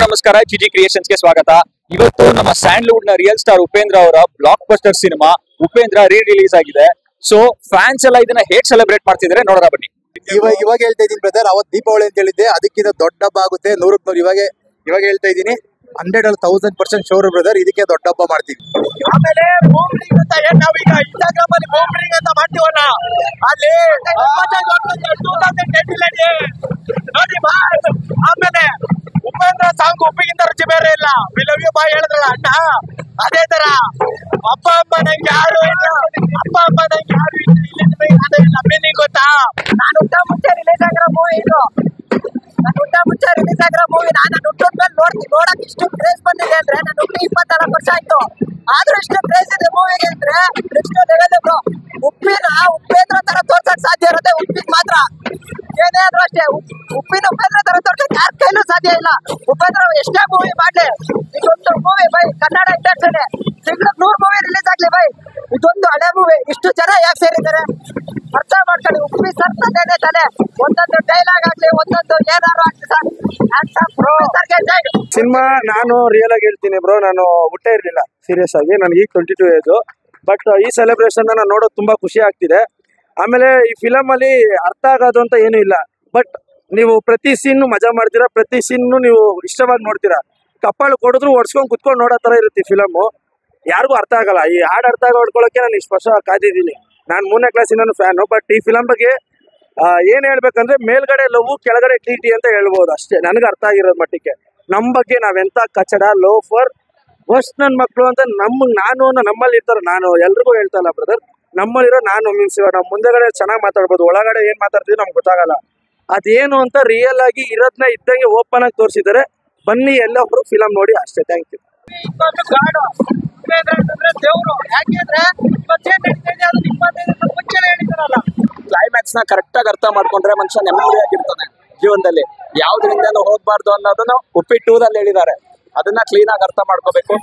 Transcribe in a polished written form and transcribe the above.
ನಮಸ್ಕಾರ, GG creations ಗೆ ಸ್ವಾಗತ. ಇವತ್ತು ನಮ್ಮ ಸ್ಯಾಂಡ್ಲ್ವುಡ್ ನ ರಿಯಲ್ ಸ್ಟಾರ್ ಉಪೇಂದ್ರ ಅವರ blockbuster cinema Upendra release ಆಗಿದೆ. ಸೊ ಫ್ಯಾನ್ಸ್ ಎಲ್ಲ ಇದನ್ನ ಹೇಗ್ ಸೆಲೆಬ್ರೇಟ್ ಮಾಡ್ತಿದ್ರೆ ನೋಡೋಣ ಬನ್ನಿ. ಇವಾಗ ಹೇಳ್ತಾ ಇದೀನಿ ಬ್ರದರ್, ಅವತ್ತು ದೀಪಾವಳಿ ಅಂತ ಹೇಳಿದ್ದೆ, ಅದಕ್ಕಿಂತ ದೊಡ್ಡ ಹಬ್ಬ ಆಗುತ್ತೆ. 100 ಇವಾಗ ಹೇಳ್ತಾ ಇದೀನಿ, 100% ಶೋರ್ ಬ್ರದರ್, ಇದಕ್ಕೆ ದೊಡ್ಡ ಹಬ್ಬ ಮಾಡ್ತೀವಿ. ಆಮೇಲೆ ಬೂಮ್ರಿಂಗ್ ಅಂತ ನಾವೀಗ ಇನ್ಸ್ಟಾಗ್ರಾಮ್ ಅಲ್ಲಿ ಬೂಮ್ರಿಂಗ್ ಅಂತ ಮಾಡ್ತೀವಲ್ಲ, ಅಲ್ಲಿ ನೋಡಿ ಬಾ. ಆಮೇಲೆ ಉಪೇಂದ್ರ ಸಾಂಗ್ ಉಪ್ಪಿಗಿಂತ ರುಚಿ ಬೇರೆ ಇಲ್ಲ, ವಿ ಲವ್ ಯು ಬಾಯ್ ಹೇಳಿದ್ರಲ್ಲ ಅಣ್ಣ, ಅದೇ ತರ ಅಪ್ಪ ಅಮ್ಮ ನಂಗೆ ಯಾರು ಇಲ್ಲ, ಅಪ್ಪ ಅಮ್ಮ ನಂಗೆ ಯಾರು ಇಲ್ಲ ಮೀನಿಂಗ್ ಗೊತ್ತಾ? ನಾನು ಊಟ ಮುಂಚೆ ರಿಲೀಸ್ ಆಗಿರೋ ಮೂವಿ ಇದು, ನಾನು ಹುಟ್ಟದ ಮೇಲೆ ನೋಡಕ್ ಇಷ್ಟು ಕ್ರೇಜ್ ಬಂದಿದೆ ಅಂದ್ರೆ, ನಾನು ಹುಟ್ಟಿ 24 ವರ್ಷ ಆಯ್ತು, ಆದ್ರೂ ಇಷ್ಟು ಕ್ರೇಜ್ ಇದೆ ಮೂವಿಗೆ ಅಂದ್ರೆ ನೆಕ್ಸ್ಟ್ ಲೆವೆಲ್ ಬ್ರೋ. ಉಪೇಂದ್ರ ತರ ತೋರ್ಸಕ್ ಸಾಧ್ಯ ಇರುತ್ತೆ ಉಪ್ಪಿಗೆ ಮಾತ್ರ, ಏನೇ ಆದ್ರೂ ಅಷ್ಟೇ. ಉಪ್ಪಿನ ಉಪೇಂದ್ರ ತರ ತೋರ್ಸಕ್ ಯಾರ ಕೈಲೂ ಸಾಧ್ಯ ಇಲ್ಲ. ಉಪೇಂದ್ರ ಎಷ್ಟೇ ಮೂವಿ ಮಾಡ್ಲಿ, ಇದೊಂದು ಮೂವಿ ಬೈ ಕನ್ನಡ ಇಂಡಸ್ಟ್ರಿ ತಿಂಗಳು 100 ಮೂವಿ ರಿಲೀಸ್ ಆಗ್ಲಿ ಬೈ, ಇದೊಂದು ಹಳೆ ಮೂವಿ. ಇಷ್ಟು ಜನ ಯಾಕೆ ಸೇರಿದ್ದಾರೆ ಅರ್ಥ ಮಾಡ್ಕೊಳ್ಳಿ. ಉಪ್ಪಿ ಸರ್ತದೇನೆ ತಲೆ, ಒಂದೊಂದು ಡೈಲಾಗ್ ಆಗ್ಲಿ, ಒಂದೊಂದು ಏನಾರು ಆಗ್ಲಿ ಸರ್. ಸಿನಿಮಾ ನಾನು ರಿಯಲ್ ಆಗಿ ಹೇಳ್ತೀನಿ ಬ್ರೋ, ನಾನು ಹುಟ್ಟೇ ಇರ್ಲಿಲ್ಲ ಸೀರಿಯಸ್ ಆಗಿ, ನನಗೆ ಈಗ 22 ಏಜ್. ಬಟ್ ಈ ಸೆಲೆಬ್ರೇಷನ್ ನಾನು ನೋಡೋದು ತುಂಬಾ ಖುಷಿ ಆಗ್ತಿದೆ. ಆಮೇಲೆ ಈ ಫಿಲಮ್ ಅಲ್ಲಿ ಅರ್ಥ ಆಗೋದು ಅಂತ ಏನೂ ಇಲ್ಲ, ಬಟ್ ನೀವು ಪ್ರತಿ ಸೀನ್ ಮಜಾ ಮಾಡ್ತೀರಾ, ಪ್ರತಿ ಸೀನ್ ನೀವು ಇಷ್ಟವಾಗಿ ನೋಡ್ತೀರಾ. ಕಪ್ಪಾಳು ಕೊಡಿದ್ರು ಒಡ್ಸ್ಕೊಂಡು ಕುತ್ಕೊಂಡು ನೋಡೋ ತರ ಇರುತ್ತೆ ಫಿಲಮ್. ಯಾರಿಗೂ ಅರ್ಥ ಆಗಲ್ಲ. ಈ ಹಾಡು ಅರ್ಥ ಹೊಡ್ಕೊಳ್ಳೋಕೆ ನಾನು ಇಷ್ಟು ವರ್ಷ ಕಾದಿದ್ದೀನಿ. ನಾನು 3ನೇ ಕ್ಲಾಸಿನ ಫ್ಯಾನು. ಬಟ್ ಈ ಫಿಲಮ್ ಬಗ್ಗೆ ಏನ್ ಹೇಳ್ಬೇಕಂದ್ರೆ, ಮೇಲ್ಗಡೆ ಲವ್ ಕೆಳಗಡೆ ಟಿ ಅಂತ ಹೇಳ್ಬೋದು ಅಷ್ಟೇ, ನನಗೆ ಅರ್ಥ ಆಗಿರೋದ್ ಮಟ್ಟಿಗೆ. ನಮ್ಮ ಬಗ್ಗೆ ನಾವೆಂತ ಕಚಡ ಲೋಫರ್ ಫಸ್ಟ್ ನನ್ನ ಮಕ್ಕಳು ಅಂತ ನಮ್ಮಲ್ಲಿ ಇರ್ತಾರೆ. ನಾನು ಎಲ್ರಿಗೂ ಹೇಳ್ತಲ್ಲ ಬ್ರದರ್, ನಮ್ಮಲ್ಲಿರೋ ನಾನು ಮೀನ್ಸ್ ನಮ್ಮ ಮುಂದೆಗಡೆ ಚೆನ್ನಾಗಿ ಮಾತಾಡ್ಬೋದು, ಒಳಗಡೆ ಏನ್ ಮಾತಾಡ್ತೀವಿ ನಮ್ಗೆ ಗೊತ್ತಾಗಲ್ಲ. ಅದೇನು ಅಂತ ರಿಯಲ್ ಆಗಿ ಇರೋದನ್ನ ಇದ್ದಂಗೆ ಓಪನ್ ಆಗಿ ತೋರಿಸಿದ್ದಾರೆ. ಬನ್ನಿ ಎಲ್ಲೊಬ್ರು ಫಿಲಮ್ ನೋಡಿ ಅಷ್ಟೇ. Thank you. ದೇವರು ಯಾಕೆಂದ್ರೆ ಕ್ಲೈಮ್ಯಾಕ್ಸ್ ನ ಕರೆಕ್ಟ್ ಆಗಿ ಅರ್ಥ ಮಾಡ್ಕೊಂಡ್ರೆ ಮನುಷ್ಯ ನೆಮ್ಮದಿಯಾಗಿರ್ತಾನೆ ಜೀವನದಲ್ಲಿ. ಯಾವ್ದ್ರಿಂದನೂ ಹೋಗ್ಬಾರ್ದು ಅನ್ನೋದನ್ನ ಉಪ್ಪಿಟ್ಟು ಹೇಳಿದ್ದಾರೆ. ಅದನ್ನ ಕ್ಲೀನ್ ಆಗಿ ಅರ್ಥ ಮಾಡ್ಕೋಬೇಕು.